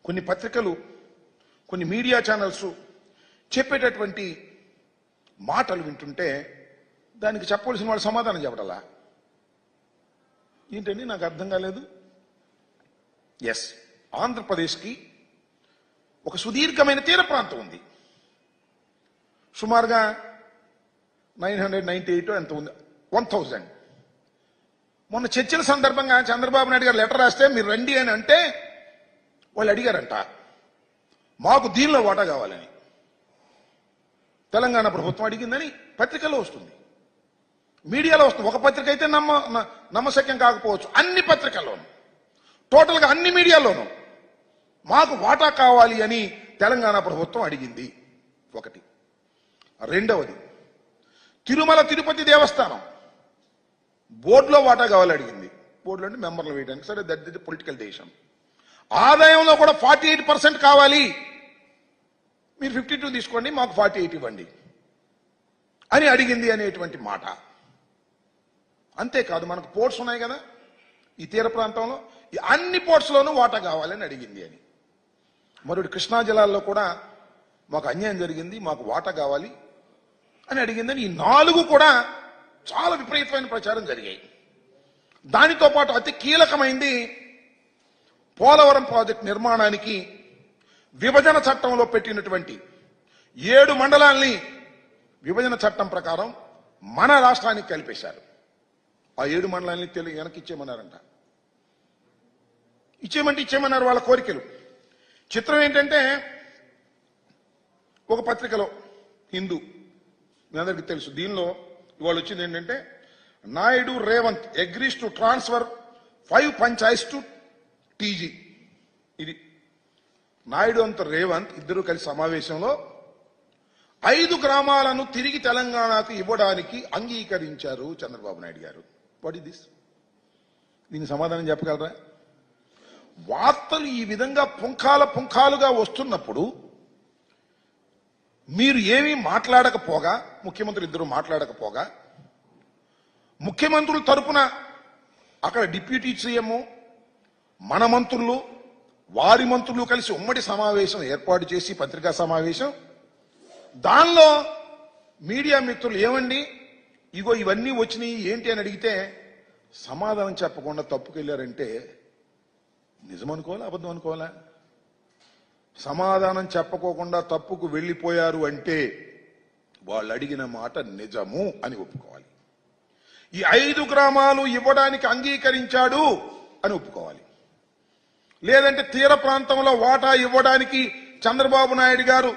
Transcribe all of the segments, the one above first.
కొన్ని పత్రికలు, కొన్ని మీడియా ఛానల్స్ చెప్పేటటువంటి మాటలు వింటుంటే దానికి చెప్పవలసిన వాళ్ళు సమాధానం చెప్పడాలా? ఏంటండి నాకు అర్థం కాలేదు. ఎస్, ఆంధ్రప్రదేశ్కి ఒక సుదీర్ఘమైన తీర ప్రాంతం ఉంది. సుమారుగా 998 ఎంత ఉంది, 1000. మొన్న చర్చల సందర్భంగా చంద్రబాబు నాయుడు గారు లెటర్ రాస్తే మీరు రండి అని అంటే వాళ్ళు అడిగారంట మాకు దీనిలో వాటా కావాలని. తెలంగాణ ప్రభుత్వం అడిగిందని పత్రికలో వస్తుంది, మీడియాలో వస్తుంది. ఒక పత్రిక అయితే నమ్మశక్యం కాకపోవచ్చు, అన్ని పత్రికల్లోనూ, టోటల్గా అన్ని మీడియాలోనూ మాకు వాటా కావాలి అని తెలంగాణ ప్రభుత్వం అడిగింది. ఒకటి. రెండవది, తిరుమల తిరుపతి దేవస్థానం బోర్డులో వాటా కావాలి అడిగింది. బోర్డులో అంటే మెంబర్లు వేయడానికి. సరే, దట్ ఇస్ పొలిటికల్ దేశం. ఆదాయంలో కూడా 48% కావాలి, మీరు 52 తీసుకోండి, మాకు 48 ఇవ్వండి అని అడిగింది అనేటువంటి మాట. అంతేకాదు, మనకు పోర్ట్స్ ఉన్నాయి కదా ఈ తీర ప్రాంతంలో, ఈ అన్ని పోర్ట్స్లోనూ వాటా కావాలని అడిగింది అని. మరొకటి, కృష్ణా జలాల్లో కూడా మాకు అన్యాయం జరిగింది, మాకు వాటా కావాలి అని అడిగిందని. ఈ 4 కూడా చాలా విపరీతమైన ప్రచారం జరిగాయి. దానితో పాటు అతి కీలకమైంది పోలవరం ప్రాజెక్టు నిర్మాణానికి విభజన చట్టంలో పెట్టినటువంటి 7 మండలాల్ని విభజన చట్టం ప్రకారం మన రాష్ట్రానికి కలిపేశారు. ఆ 7 మండలాల్ని వెనక్కి ఇచ్చేయమన్నారంట. ఇచ్చేయమన్నారు వాళ్ళ కోరికలు. చిత్రం ఏంటంటే, ఒక పత్రికలో హిందూ, మీ అందరికీ తెలుసు, దీనిలో ఇవాళ వచ్చింది ఏంటంటే, Naidu Revanth agrees to transfer 5 panchayats to TG. ఇది నాయుడు అంత రేవంత్ ఇద్దరు కలిసి సమావేశంలో 5 గ్రామాలను తిరిగి తెలంగాణకు ఇవ్వడానికి అంగీకరించారు చంద్రబాబు నాయుడు గారు. What is this? దీనికి సమాధానం చెప్పగలరా? వార్తలు ఈ విధంగా పుంఖాలుగా వస్తున్నప్పుడు మీరు ఏమీ మాట్లాడకపోగా, ముఖ్యమంత్రులు ఇద్దరు మాట్లాడకపోగా, ముఖ్యమంత్రుల తరపున అక్కడ డిప్యూటీ సీఎం, మన మంత్రులు, వారి మంత్రులు కలిసి ఉమ్మడి సమావేశం ఏర్పాటు చేసి, పత్రికా సమావేశం, దానిలో మీడియా మిత్రులు ఏమండి ఇగో ఇవన్నీ వచ్చినాయి ఏంటి అని అడిగితే సమాధానం చెప్పకుండా తప్పుకెళ్లారంటే నిజమనుకోవాలా, అబద్ధం అనుకోవాలా? సమాధానం చెప్పకోకుండా తప్పుకు వెళ్లిపోయారు అంటే వాళ్ళు అడిగిన మాట నిజము అని ఒప్పుకోవాలి. ఈ 5 గ్రామాలు ఇవ్వడానికి అంగీకరించాడు అని ఒప్పుకోవాలి. లేదంటే తీర ప్రాంతంలో వాటా ఇవ్వడానికి చంద్రబాబు నాయుడు గారు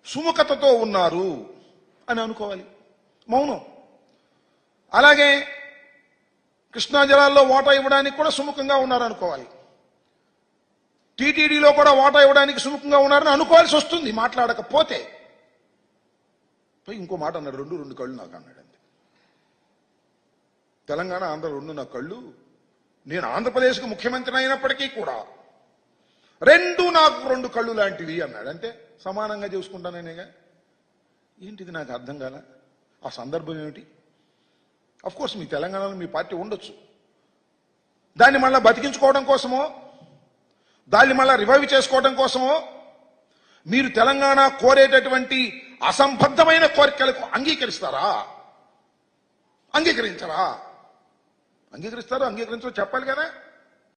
సుముఖతతో ఉన్నారు అని అనుకోవాలి. మౌనం. అలాగే కృష్ణా జలాల్లో వాటా ఇవ్వడానికి కూడా సుముఖంగా ఉన్నారనుకోవాలి. టీటీడీలో కూడా వాటా ఇవ్వడానికి సుముఖంగా ఉన్నారని అనుకోవాల్సి వస్తుంది మాట్లాడకపోతే. ఇంకో మాట అన్నాడు, రెండు కళ్ళు నాకు అన్నాడు. అంతే. తెలంగాణ, ఆంధ్ర 2 నా కళ్ళు. నేను ఆంధ్రప్రదేశ్కు ముఖ్యమంత్రి అయినప్పటికీ కూడా 2 నాకు 2 కళ్ళు లాంటివి అన్నాడు. అంటే సమానంగా చూసుకుంటానేగా. ఏంటిది నాకు అర్థం కాల. ఆ సందర్భం ఏమిటి? అఫ్ కోర్స్ మీ తెలంగాణలో మీ పార్టీ ఉండొచ్చు, దాన్ని మళ్ళీ బతికించుకోవడం కోసమో, దాన్ని మళ్ళా రివైవ్ చేసుకోవడం కోసమో మీరు తెలంగాణ కోరేటటువంటి అసంబద్ధమైన కోరికలకు అంగీకరిస్తారా? అంగీకరించరా? అంగీకరిస్తారో అంగీకరించో చెప్పాలి కదా.